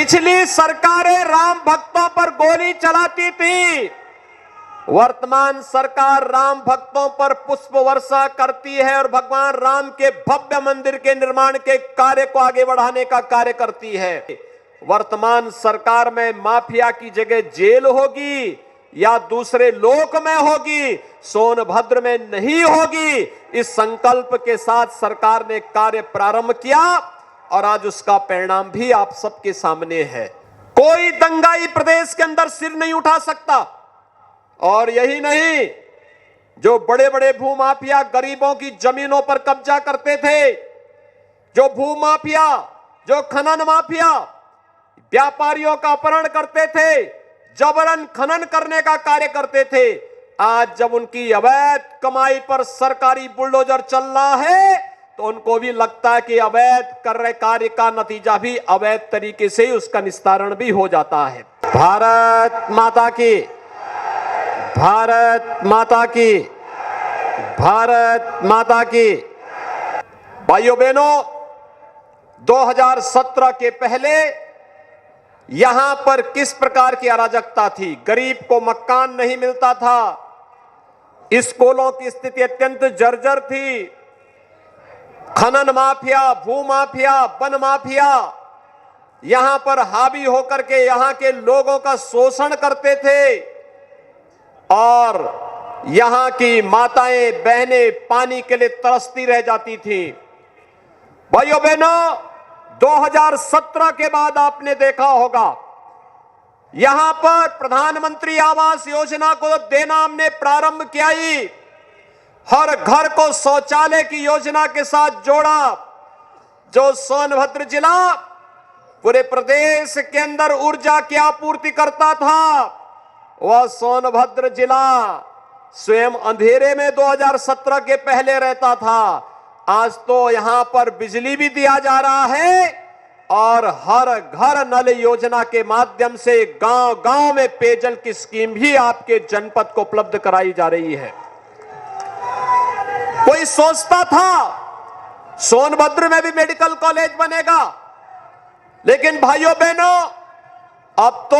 पिछली सरकारें राम भक्तों पर गोली चलाती थी, वर्तमान सरकार राम भक्तों पर पुष्प वर्षा करती है और भगवान राम के भव्य मंदिर के निर्माण के कार्य को आगे बढ़ाने का कार्य करती है। वर्तमान सरकार में माफिया की जगह जेल होगी या दूसरे लोक में होगी, सोनभद्र में नहीं होगी। इस संकल्प के साथ सरकार ने कार्य प्रारंभ किया और आज उसका परिणाम भी आप सबके सामने है। कोई दंगाई प्रदेश के अंदर सिर नहीं उठा सकता। और यही नहीं, जो बड़े बड़े भूमाफिया गरीबों की जमीनों पर कब्जा करते थे, जो भूमाफिया, जो खनन माफिया व्यापारियों का अपहरण करते थे, जबरन खनन करने का कार्य करते थे, आज जब उनकी अवैध कमाई पर सरकारी बुलडोजर चल रहा है तो उनको भी लगता है कि अवैध कर रहे कार्य का नतीजा भी अवैध तरीके से उसका निस्तारण भी हो जाता है। भारत माता की, भारत माता की, भारत माता की। भाइयों बहनों, 2017 के पहले यहां पर किस प्रकार की अराजकता थी। गरीब को मकान नहीं मिलता था, स्कूलों की स्थिति अत्यंत जर्जर थी, खनन माफिया, भूमाफिया, वन माफिया यहां पर हावी होकर के यहां के लोगों का शोषण करते थे और यहां की माताएं बहनें पानी के लिए तरसती रह जाती थी। भाइयों बहनों, 2017 के बाद आपने देखा होगा यहां पर प्रधानमंत्री आवास योजना को देना हमने प्रारंभ किया ही, हर घर को शौचालय की योजना के साथ जोड़ा। जो सोनभद्र जिला पूरे प्रदेश के अंदर ऊर्जा की आपूर्ति करता था, वह सोनभद्र जिला स्वयं अंधेरे में 2017 के पहले रहता था। आज तो यहां पर बिजली भी दिया जा रहा है और हर घर नल योजना के माध्यम से गांव गांव में पेयजल की स्कीम भी आपके जनपद को उपलब्ध कराई जा रही है। कोई सोचता था सोनभद्र में भी मेडिकल कॉलेज बनेगा, लेकिन भाइयों बहनों, अब तो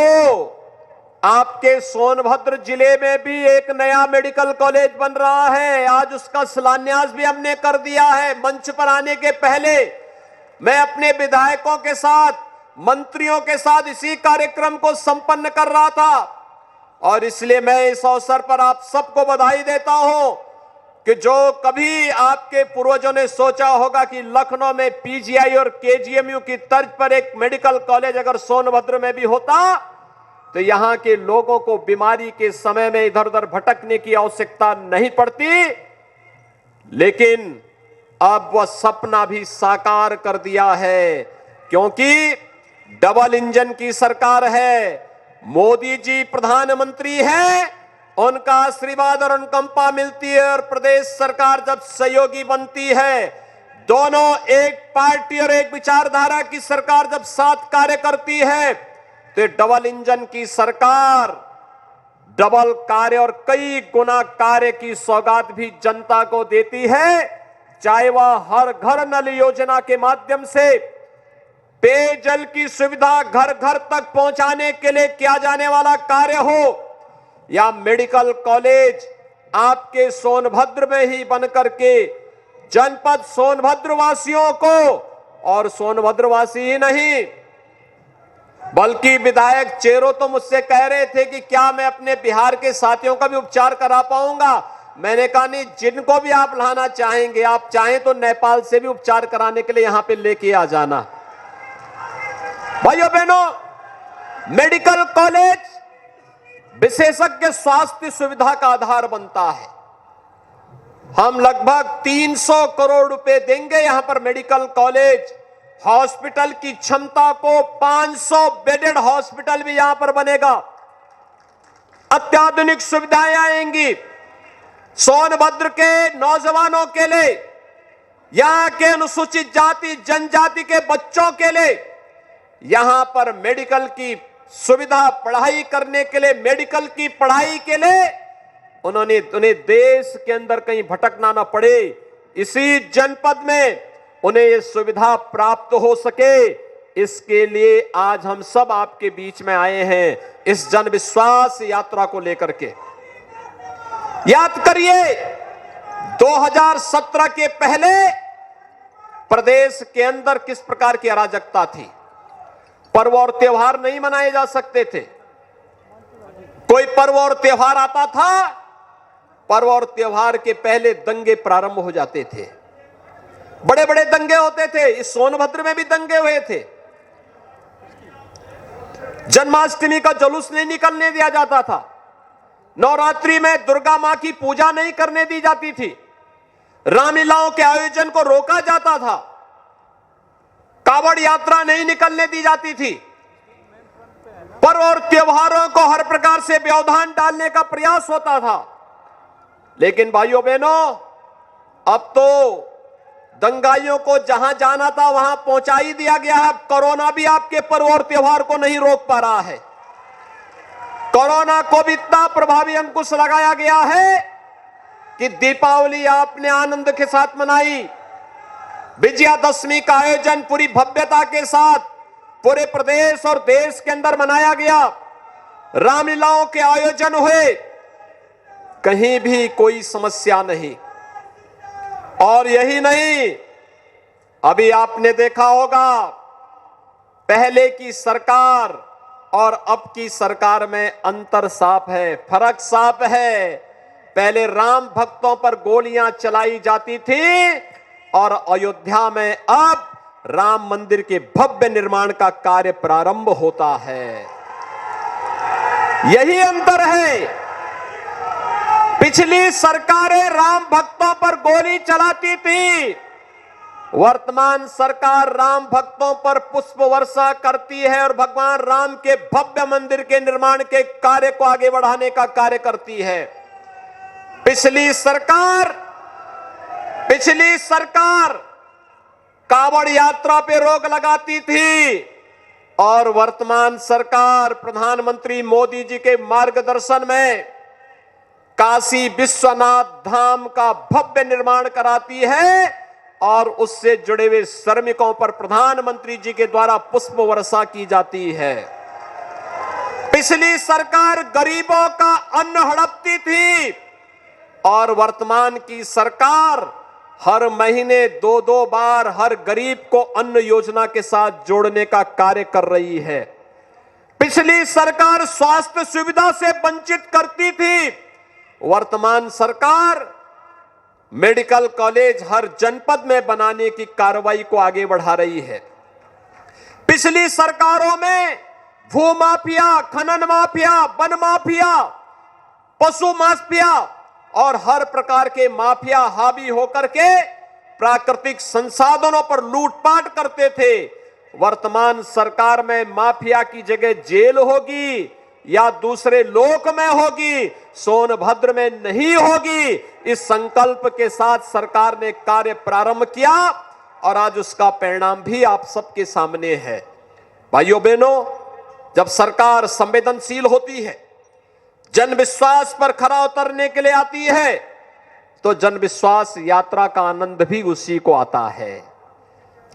आपके सोनभद्र जिले में भी एक नया मेडिकल कॉलेज बन रहा है। आज उसका शिलान्यास भी हमने कर दिया है। मंच पर आने के पहले मैं अपने विधायकों के साथ, मंत्रियों के साथ इसी कार्यक्रम को संपन्न कर रहा था और इसलिए मैं इस अवसर पर आप सबको बधाई देता हूं कि जो कभी आपके पूर्वजों ने सोचा होगा कि लखनऊ में पीजीआई और केजीएमयू की तर्ज पर एक मेडिकल कॉलेज अगर सोनभद्र में भी होता तो यहां के लोगों को बीमारी के समय में इधर उधर भटकने की आवश्यकता नहीं पड़ती। लेकिन अब वह सपना भी साकार कर दिया है, क्योंकि डबल इंजन की सरकार है, मोदी जी प्रधानमंत्री हैं, उनका आशीर्वाद और अनुकंपा मिलती है और प्रदेश सरकार जब सहयोगी बनती है, दोनों एक पार्टी और एक विचारधारा की सरकार जब साथ कार्य करती है तो डबल इंजन की सरकार डबल कार्य और कई गुना कार्य की सौगात भी जनता को देती है। चाहे वह हर घर नल योजना के माध्यम से पेयजल की सुविधा घर घर तक पहुंचाने के लिए किया जाने वाला कार्य हो या मेडिकल कॉलेज आपके सोनभद्र में ही बनकर के जनपद सोनभद्र वासियों को, और सोनभद्र वासी ही नहीं बल्कि विधायक चेरो तो मुझसे कह रहे थे कि क्या मैं अपने बिहार के साथियों का भी उपचार करा पाऊंगा। मैंने कहा नहीं, जिनको भी आप लाना चाहेंगे, आप चाहें तो नेपाल से भी उपचार कराने के लिए यहां पे लेके आ जाना। भाइयों बहनों, मेडिकल कॉलेज विशेषज्ञ स्वास्थ्य सुविधा का आधार बनता है। हम लगभग 300 करोड़ रुपए देंगे यहां पर मेडिकल कॉलेज, हॉस्पिटल की क्षमता को 500 बेडेड हॉस्पिटल भी यहां पर बनेगा, अत्याधुनिक सुविधाएं आएंगी सोनभद्र के नौजवानों के लिए, यहां के अनुसूचित जाति जनजाति के बच्चों के लिए यहां पर मेडिकल की सुविधा, पढ़ाई करने के लिए, मेडिकल की पढ़ाई के लिए उन्हें देश के अंदर कहीं भटकना ना पड़े, इसी जनपद में उन्हें यह सुविधा प्राप्त हो सके। इसके लिए आज हम सब आपके बीच में आए हैं, इस जन विश्वास यात्रा को लेकर के। याद करिए 2017 के पहले प्रदेश के अंदर किस प्रकार की अराजकता थी। पर्व और त्योहार नहीं मनाए जा सकते थे। कोई पर्व और त्योहार आता था, पर्व और त्योहार के पहले दंगे प्रारंभ हो जाते थे। बड़े बड़े दंगे होते थे। इस सोनभद्र में भी दंगे हुए थे। जन्माष्टमी का जुलूस नहीं निकलने दिया जाता था। नवरात्रि में दुर्गा मां की पूजा नहीं करने दी जाती थी। रामलीलाओं के आयोजन को रोका जाता था। कावड़ यात्रा नहीं निकलने दी जाती थी। पर्व और त्योहारों को हर प्रकार से व्यवधान डालने का प्रयास होता था। लेकिन भाइयों बहनों, अब तो दंगाइयों को जहां जाना था वहां पहुंचा ही दिया गया है। कोरोना भी आपके पर्व और त्योहार को नहीं रोक पा रहा है। कोरोना को भी इतना प्रभावी अंकुश लगाया गया है कि दीपावली आपने आनंद के साथ मनाई। विजयादशमी का आयोजन पूरी भव्यता के साथ पूरे प्रदेश और देश के अंदर मनाया गया। रामलीलाओं के आयोजन हुए, कहीं भी कोई समस्या नहीं। और यही नहीं, अभी आपने देखा होगा पहले की सरकार और अब की सरकार में अंतर साफ है, फर्क साफ है। पहले राम भक्तों पर गोलियां चलाई जाती थी और अयोध्या में अब राम मंदिर के भव्य निर्माण का कार्य प्रारंभ होता है। यही अंतर है। पिछली सरकारें राम भक्तों पर गोली चलाती थी, वर्तमान सरकार राम भक्तों पर पुष्प वर्षा करती है और भगवान राम के भव्य मंदिर के निर्माण के कार्य को आगे बढ़ाने का कार्य करती है। पिछली सरकार कावड़ यात्रा पे रोक लगाती थी और वर्तमान सरकार प्रधानमंत्री मोदी जी के मार्गदर्शन में काशी विश्वनाथ धाम का भव्य निर्माण कराती है और उससे जुड़े हुए श्रमिकों पर प्रधानमंत्री जी के द्वारा पुष्प वर्षा की जाती है। पिछली सरकार गरीबों का अन्न हड़पती थी और वर्तमान की सरकार हर महीने 2-2 बार हर गरीब को अन्न योजना के साथ जोड़ने का कार्य कर रही है। पिछली सरकार स्वास्थ्य सुविधा से वंचित करती थी, वर्तमान सरकार मेडिकल कॉलेज हर जनपद में बनाने की कार्रवाई को आगे बढ़ा रही है। पिछली सरकारों में भू माफिया, खनन माफिया, वन माफिया, पशु माफिया और हर प्रकार के माफिया हावी होकर के प्राकृतिक संसाधनों पर लूटपाट करते थे। वर्तमान सरकार में माफिया की जगह जेल होगी या दूसरे लोक में होगी, सोनभद्र में नहीं होगी। इस संकल्प के साथ सरकार ने कार्य प्रारंभ किया और आज उसका परिणाम भी आप सबके सामने है। भाइयों बहनों, जब सरकार संवेदनशील होती है, जन विश्वास पर खरा उतरने के लिए आती है, तो जन विश्वास यात्रा का आनंद भी उसी को आता है।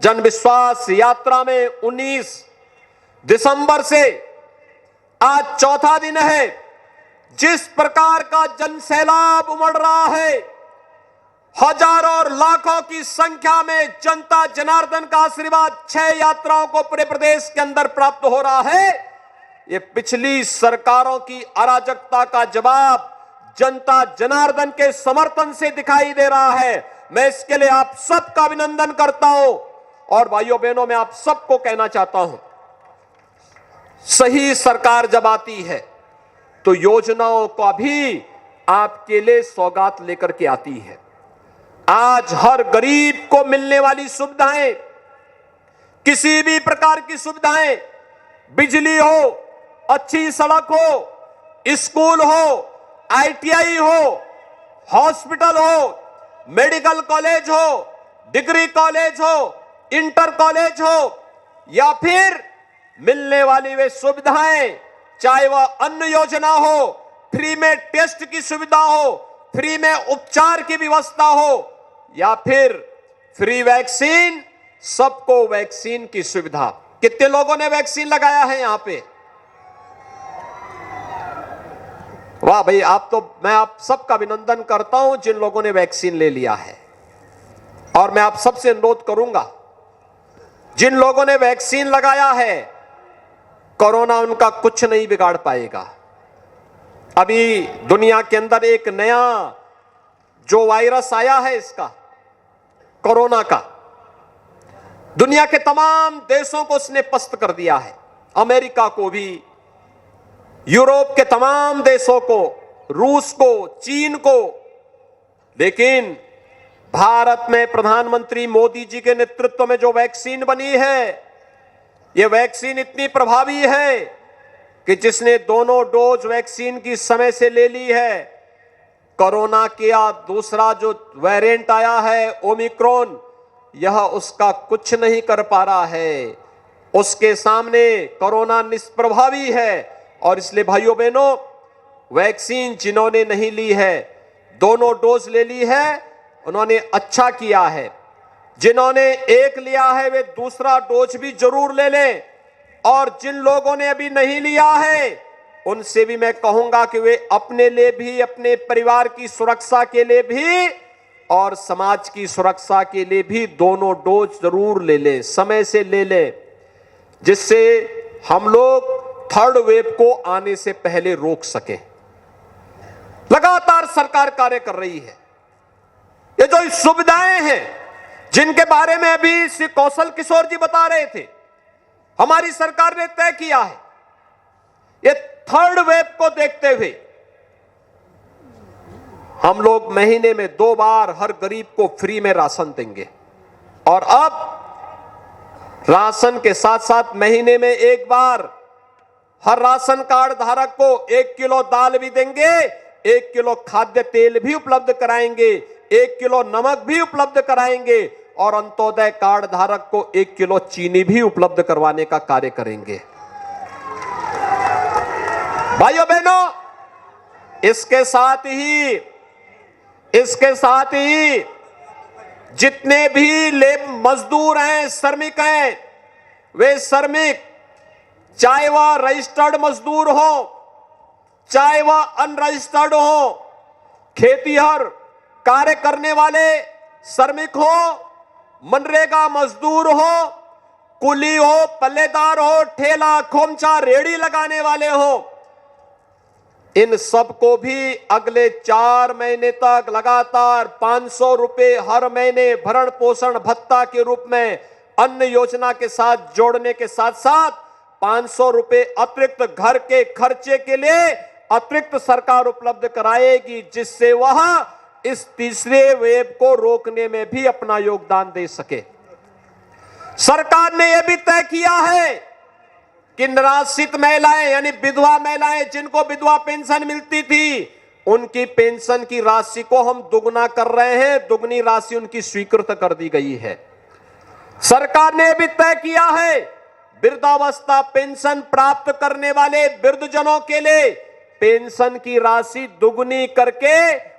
जन विश्वास यात्रा में 19 दिसंबर से आज चौथा दिन है। जिस प्रकार का जन सैलाब उमड़ रहा है, हजारों और लाखों की संख्या में जनता जनार्दन का आशीर्वाद 6 यात्राओं को पूरे प्रदेश के अंदर प्राप्त हो रहा है। ये पिछली सरकारों की अराजकता का जवाब जनता जनार्दन के समर्थन से दिखाई दे रहा है। मैं इसके लिए आप सबका अभिनंदन करता हूं और भाइयों बहनों, मैं आप सबको कहना चाहता हूं, सही सरकार जब आती है तो योजनाओं का भी आपके लिए सौगात लेकर के आती है। आज हर गरीब को मिलने वाली सुविधाएं, किसी भी प्रकार की सुविधाएं, बिजली हो, अच्छी सड़क हो, स्कूल हो, आईटीआई हो, हॉस्पिटल हो, मेडिकल कॉलेज हो, डिग्री कॉलेज हो, इंटर कॉलेज हो, या फिर मिलने वाली वे सुविधाएं, चाहे वह अन्न योजना हो, फ्री में टेस्ट की सुविधा हो, फ्री में उपचार की व्यवस्था हो, या फिर फ्री वैक्सीन, सबको वैक्सीन की सुविधा, कितने लोगों ने वैक्सीन लगाया है यहां पे? वाह भाई, मैं आप सबका अभिनंदन करता हूं जिन लोगों ने वैक्सीन ले लिया है। और मैं आप सबसे अनुरोध करूंगा, जिन लोगों ने वैक्सीन लगाया है, कोरोना उनका कुछ नहीं बिगाड़ पाएगा। अभी दुनिया के अंदर एक नया जो वायरस आया है, इसका कोरोना का, दुनिया के तमाम देशों को उसने पस्त कर दिया है, अमेरिका को भी, यूरोप के तमाम देशों को, रूस को, चीन को। लेकिन भारत में प्रधानमंत्री मोदी जी के नेतृत्व में जो वैक्सीन बनी है, यह वैक्सीन इतनी प्रभावी है कि जिसने दोनों डोज वैक्सीन की समय से ले ली है, कोरोना का दूसरा जो वेरिएंट आया है ओमिक्रॉन, यह उसका कुछ नहीं कर पा रहा है। उसके सामने कोरोना निष्प्रभावी है। और इसलिए भाइयों बहनों, वैक्सीन जिन्होंने नहीं ली है, दोनों डोज ले ली है, उन्होंने अच्छा किया है। जिन्होंने एक लिया है वे दूसरा डोज भी जरूर ले लें। और जिन लोगों ने अभी नहीं लिया है, उनसे भी मैं कहूंगा कि वे अपने लिए भी, अपने परिवार की सुरक्षा के लिए भी और समाज की सुरक्षा के लिए भी दोनों डोज जरूर ले लें, समय से ले लें, जिससे हम लोग थर्ड वेव को आने से पहले रोक सके। लगातार सरकार कार्य कर रही है। ये जो सुविधाएं हैं जिनके बारे में अभी श्री कौशल किशोर जी बता रहे थे, हमारी सरकार ने तय किया है। ये थर्ड वेव को देखते हुए हम लोग महीने में 2 बार हर गरीब को फ्री में राशन देंगे। और अब राशन के साथ साथ महीने में 1 बार हर राशन कार्ड धारक को 1 किलो दाल भी देंगे, 1 किलो खाद्य तेल भी उपलब्ध कराएंगे, 1 किलो नमक भी उपलब्ध कराएंगे और अंत्योदय कार्ड धारक को 1 किलो चीनी भी उपलब्ध करवाने का कार्य करेंगे। भाइयों बहनों, इसके साथ ही जितने भी मजदूर हैं, श्रमिक हैं, वे श्रमिक चाहे वह रजिस्टर्ड मजदूर हो, चाहे वह अनरजिस्टर्ड हो, खेतीहर कार्य करने वाले श्रमिक हो, मनरेगा मजदूर हो, कुली हो, पल्लेदार हो, ठेला खोमचा रेड़ी लगाने वाले हो, इन सबको भी अगले 4 महीने तक लगातार 500 रुपए हर महीने भरण पोषण भत्ता के रूप में अन्न योजना के साथ जोड़ने के साथ साथ 500 रुपए अतिरिक्त घर के खर्चे के लिए अतिरिक्त सरकार उपलब्ध कराएगी, जिससे वह इस तीसरे वेव को रोकने में भी अपना योगदान दे सके। सरकार ने यह भी तय किया है कि निराश्रित महिलाएं यानी विधवा महिलाएं, जिनको विधवा पेंशन मिलती थी, उनकी पेंशन की राशि को हम दुगना कर रहे हैं, दुगनी राशि उनकी स्वीकृत कर दी गई है। सरकार ने भी तय किया है वृद्धावस्था पेंशन प्राप्त करने वाले वृद्धजनों के लिए पेंशन की राशि दुगनी करके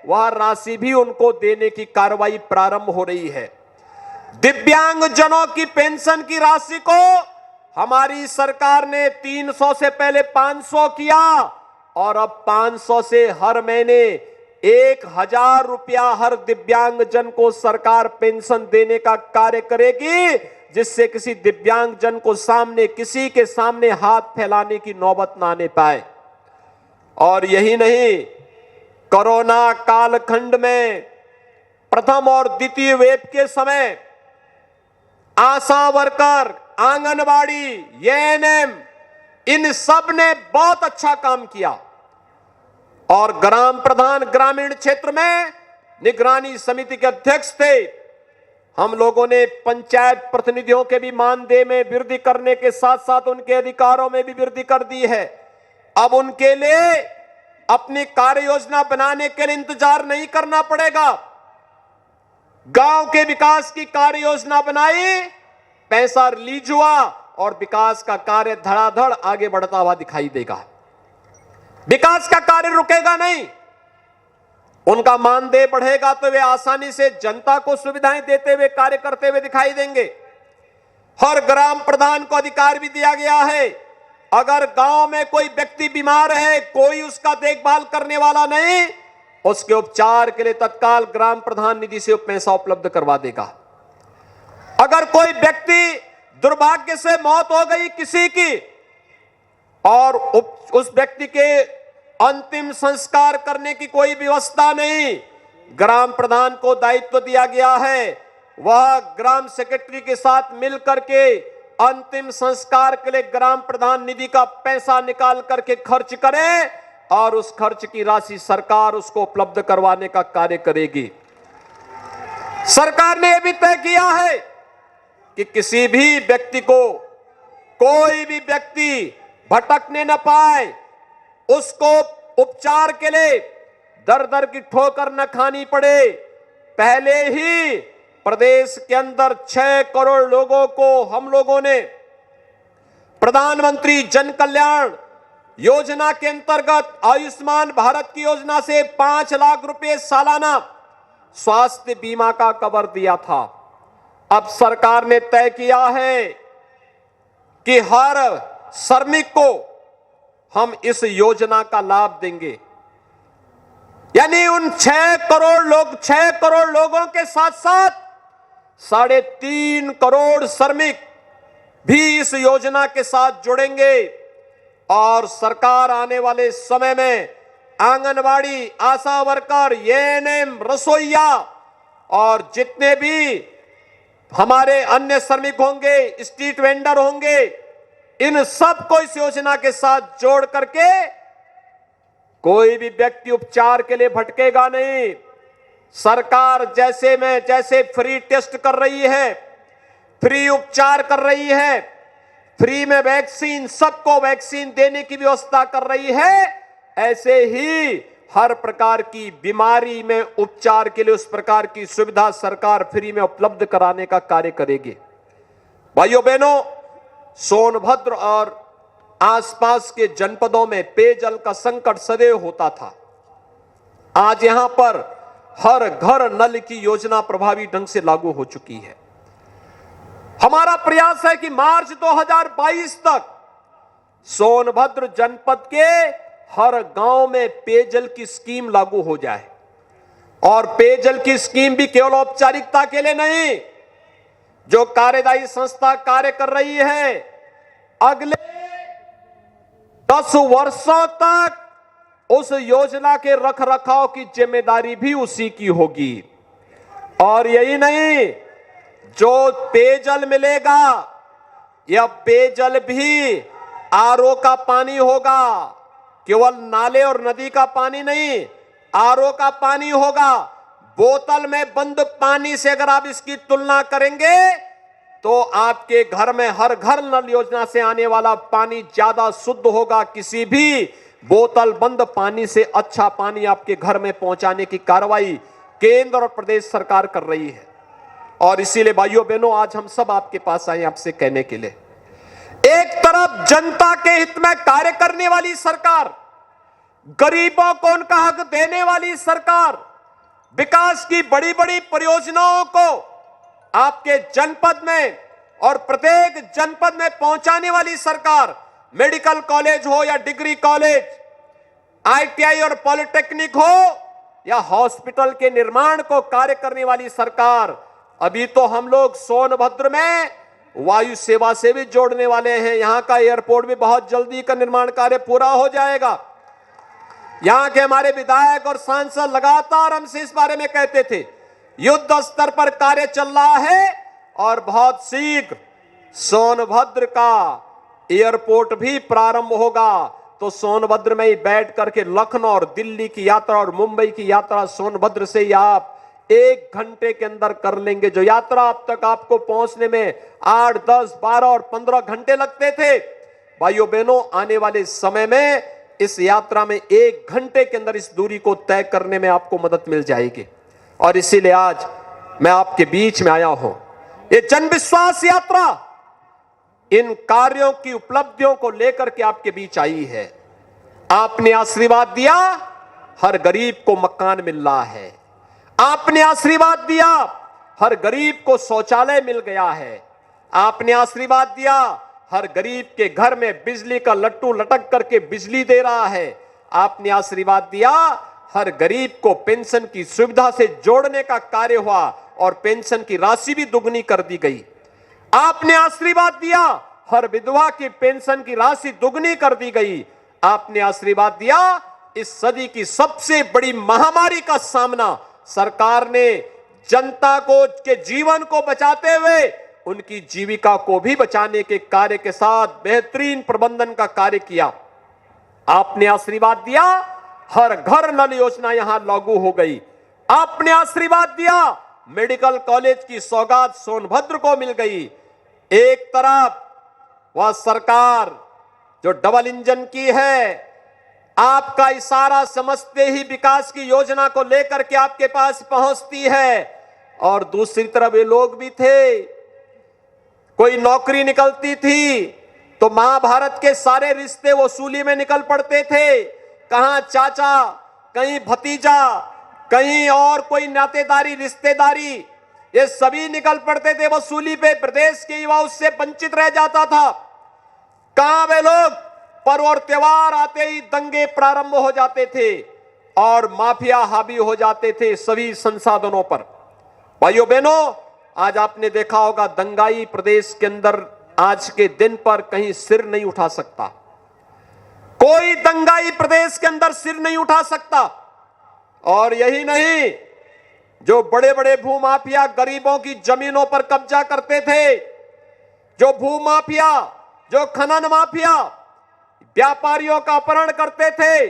वह राशि भी उनको देने की कार्रवाई प्रारंभ हो रही है। दिव्यांग जनों की पेंशन की राशि को हमारी सरकार ने 300 से पहले 500 किया और अब 500 से हर महीने 1000 रुपया हर दिव्यांग जन को सरकार पेंशन देने का कार्य करेगी, जिससे किसी दिव्यांग जन को किसी के सामने हाथ फैलाने की नौबत ना आने पाए। और यही नहीं, कोरोना कालखंड में प्रथम और द्वितीय वेव के समय आशा वर्कर, आंगनबाड़ी, एएनएम, इन सब ने बहुत अच्छा काम किया। और ग्राम प्रधान ग्रामीण क्षेत्र में निगरानी समिति के अध्यक्ष थे। हम लोगों ने पंचायत प्रतिनिधियों के भी मानदेय में वृद्धि करने के साथ साथ उनके अधिकारों में भी वृद्धि कर दी है। अब उनके लिए अपनी कार्य योजना बनाने के लिए इंतजार नहीं करना पड़ेगा। गांव के विकास की कार्य योजना बनाई, पैसा रिलीज हुआ और विकास का कार्य धड़ाधड़ आगे बढ़ता हुआ दिखाई देगा। विकास का कार्य रुकेगा नहीं। उनका मानदेय बढ़ेगा तो वे आसानी से जनता को सुविधाएं देते हुए कार्य करते हुए दिखाई देंगे। हर ग्राम प्रधान को अधिकार भी दिया गया है, अगर गांव में कोई व्यक्ति बीमार है, कोई उसका देखभाल करने वाला नहीं, उसके उपचार के लिए तत्काल ग्राम प्रधान निधि से पैसा उपलब्ध करवा देगा। अगर कोई व्यक्ति दुर्भाग्य से मौत हो गई किसी की और उस व्यक्ति के अंतिम संस्कार करने की कोई व्यवस्था नहीं, ग्राम प्रधान को दायित्व दिया गया है, वह ग्राम सेक्रेटरी के साथ मिलकर के अंतिम संस्कार के लिए ग्राम प्रधान निधि का पैसा निकाल करके खर्च करे और उस खर्च की राशि सरकार उसको उपलब्ध करवाने का कार्य करेगी। सरकार ने यह भी तय किया है कि किसी भी व्यक्ति को, कोई भी व्यक्ति भटकने न पाए, उसको उपचार के लिए दर दर की ठोकर न खानी पड़े। पहले ही प्रदेश के अंदर 6 करोड़ लोगों को हम लोगों ने प्रधानमंत्री जन कल्याण योजना के अंतर्गत आयुष्मान भारत की योजना से 5 लाख रुपए सालाना स्वास्थ्य बीमा का कवर दिया था। अब सरकार ने तय किया है कि हर श्रमिक को हम इस योजना का लाभ देंगे, यानी उन 6 करोड़ लोगों के साथ साथ 3.5 करोड़ श्रमिक भी इस योजना के साथ जुड़ेंगे और सरकार आने वाले समय में आंगनवाड़ी, आशा वर्कर, एएनएम, रसोइया और जितने भी हमारे अन्य श्रमिक होंगे, स्ट्रीट वेंडर होंगे, इन सब को इस योजना के साथ जोड़ करके कोई भी व्यक्ति उपचार के लिए भटकेगा नहीं। सरकार जैसे फ्री टेस्ट कर रही है, फ्री उपचार कर रही है, फ्री में वैक्सीन, सबको वैक्सीन देने की व्यवस्था कर रही है, ऐसे ही हर प्रकार की बीमारी में उपचार के लिए उस प्रकार की सुविधा सरकार फ्री में उपलब्ध कराने का कार्य करेगी। भाइयों बहनों, सोनभद्र और आसपास के जनपदों में पेयजल का संकट सदैव होता था। आज यहां पर हर घर नल की योजना प्रभावी ढंग से लागू हो चुकी है। हमारा प्रयास है कि मार्च 2022 तक सोनभद्र जनपद के हर गांव में पेयजल की स्कीम लागू हो जाए, और पेयजल की स्कीम भी केवल औपचारिकता के लिए नहीं, जो कार्यदायी संस्था कार्य कर रही है, अगले 10 वर्षों तक उस योजना के रखरखाव की जिम्मेदारी भी उसी की होगी। और यही नहीं, जो पेयजल मिलेगा, यह पेयजल भी आरओ का पानी होगा, केवल नाले और नदी का पानी नहीं, आरओ का पानी होगा। बोतल में बंद पानी से अगर आप इसकी तुलना करेंगे तो आपके घर में हर घर नल योजना से आने वाला पानी ज्यादा शुद्ध होगा। किसी भी बोतल बंद पानी से अच्छा पानी आपके घर में पहुंचाने की कार्रवाई केंद्र और प्रदेश सरकार कर रही है। और इसीलिए भाइयों बहनों, आज हम सब आपके पास आए आपसे कहने के लिए, एक तरफ जनता के हित में कार्य करने वाली सरकार, गरीबों को उनका हक देने वाली सरकार, विकास की बड़ी बड़ी परियोजनाओं को आपके जनपद में और प्रत्येक जनपद में पहुंचाने वाली सरकार, मेडिकल कॉलेज हो या डिग्री कॉलेज, आईटीआई और पॉलिटेक्निक हो या हॉस्पिटल के निर्माण को कार्य करने वाली सरकार। अभी तो हम लोग सोनभद्र में वायु सेवा से भी जोड़ने वाले हैं। यहां का एयरपोर्ट भी बहुत जल्दी का निर्माण कार्य पूरा हो जाएगा। यहां के हमारे विधायक और सांसद लगातार हमसे इस बारे में कहते थे, युद्ध स्तर पर कार्य चल रहा है और बहुत शीघ्र सोनभद्र का एयरपोर्ट भी प्रारंभ होगा। तो सोनभद्र में ही बैठ करके लखनऊ और दिल्ली की यात्रा और मुंबई की यात्रा सोनभद्र से ही आप 1 घंटे के अंदर कर लेंगे। जो यात्रा अब तक आपको पहुंचने में 8, 10, 12 और 15 घंटे लगते थे, भाइयों बहनों, आने वाले समय में इस यात्रा में 1 घंटे के अंदर इस दूरी को तय करने में आपको मदद मिल जाएगी। और इसीलिए आज मैं आपके बीच में आया हूं। ये जन विश्वास यात्रा इन कार्यों की उपलब्धियों को लेकर के आपके बीच आई है। आपने आशीर्वाद दिया, हर गरीब को मकान मिल रहा है। आपने आशीर्वाद दिया, हर गरीब को शौचालय मिल गया है। आपने आशीर्वाद दिया, हर गरीब के घर में बिजली का लट्टू लटक करके बिजली दे रहा है। आपने आशीर्वाद दिया, हर गरीब को पेंशन की सुविधा से जोड़ने का कार्य हुआ और पेंशन की राशि भी दुगनी कर दी गई। आपने आशीर्वाद दिया, हर विधवा की पेंशन की राशि दुगनी कर दी गई। आपने आशीर्वाद दिया, इस सदी की सबसे बड़ी महामारी का सामना सरकार ने जनता को के जीवन को बचाते हुए उनकी जीविका को भी बचाने के कार्य के साथ बेहतरीन प्रबंधन का कार्य किया। आपने आशीर्वाद दिया, हर घर नल योजना यहां लागू हो गई। आपने आशीर्वाद दिया, मेडिकल कॉलेज की सौगात सोनभद्र को मिल गई। एक तरफ वह सरकार जो डबल इंजन की है, आपका इशारा समझते ही विकास की योजना को लेकर के आपके पास पहुंचती है, और दूसरी तरफ ये लोग भी थे, कोई नौकरी निकलती थी तो महाभारत के सारे रिश्ते वसूली में निकल पड़ते थे। कहां चाचा, कहीं भतीजा, कहीं और कोई नातेदारी रिश्तेदारी, ये सभी निकल पड़ते थे वसूली पे। प्रदेश के युवा उससे वंचित रह जाता था। कहां वे लोग? पर्व और त्योहार आते ही दंगे प्रारंभ हो जाते थे और माफिया हावी हो जाते थे सभी संसाधनों पर। भाइयों बहनों, आज आपने देखा होगा दंगाई प्रदेश के अंदर आज के दिन पर कहीं सिर नहीं उठा सकता। कोई दंगाई प्रदेश के अंदर सिर नहीं उठा सकता। और यही नहीं, जो बड़े बड़े भूमाफिया गरीबों की जमीनों पर कब्जा करते थे, जो भूमाफिया, जो खनन माफिया व्यापारियों का अपहरण करते थे,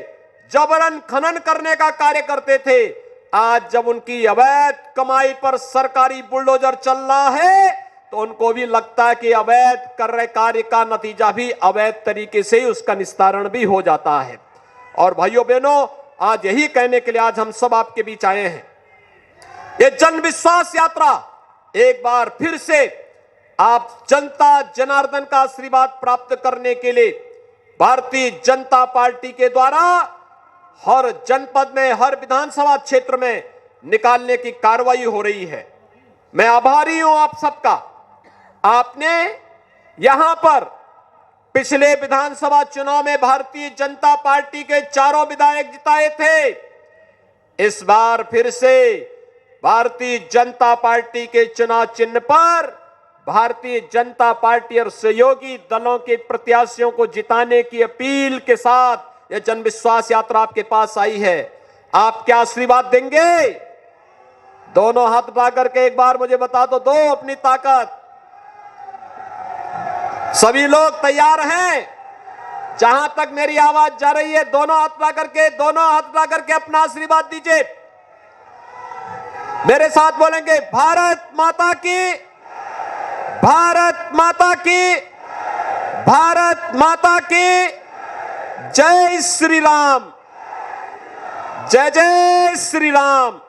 जबरन खनन करने का कार्य करते थे, आज जब उनकी अवैध कमाई पर सरकारी बुलडोजर चल रहा है तो उनको भी लगता है कि अवैध कर रहे कार्य का नतीजा भी अवैध तरीके से ही उसका निस्तारण भी हो जाता है। और भाइयों बहनों, आज यही कहने के लिए आज हम सब आपके बीच आए हैं। ये जन विश्वास यात्रा एक बार फिर से आप जनता जनार्दन का आशीर्वाद प्राप्त करने के लिए भारतीय जनता पार्टी के द्वारा हर जनपद में, हर विधानसभा क्षेत्र में निकालने की कार्रवाई हो रही है। मैं आभारी हूं आप सबका। आपने यहां पर पिछले विधानसभा चुनाव में भारतीय जनता पार्टी के चारों विधायक जिताए थे। इस बार फिर से भारतीय जनता पार्टी के चुनाव चिन्ह पर भारतीय जनता पार्टी और सहयोगी दलों के प्रत्याशियों को जिताने की अपील के साथ यह जन विश्वास यात्रा आपके पास आई है। आप क्या आशीर्वाद देंगे? दोनों हाथ उठा करके एक बार मुझे बता दो अपनी ताकत। सभी लोग तैयार हैं? जहां तक मेरी आवाज जा रही है, दोनों हाथ उठा करके अपना आशीर्वाद दीजिए। मेरे साथ बोलेंगे, भारत माता की, भारत माता की, भारत माता की जय श्री राम, जय जय श्री राम।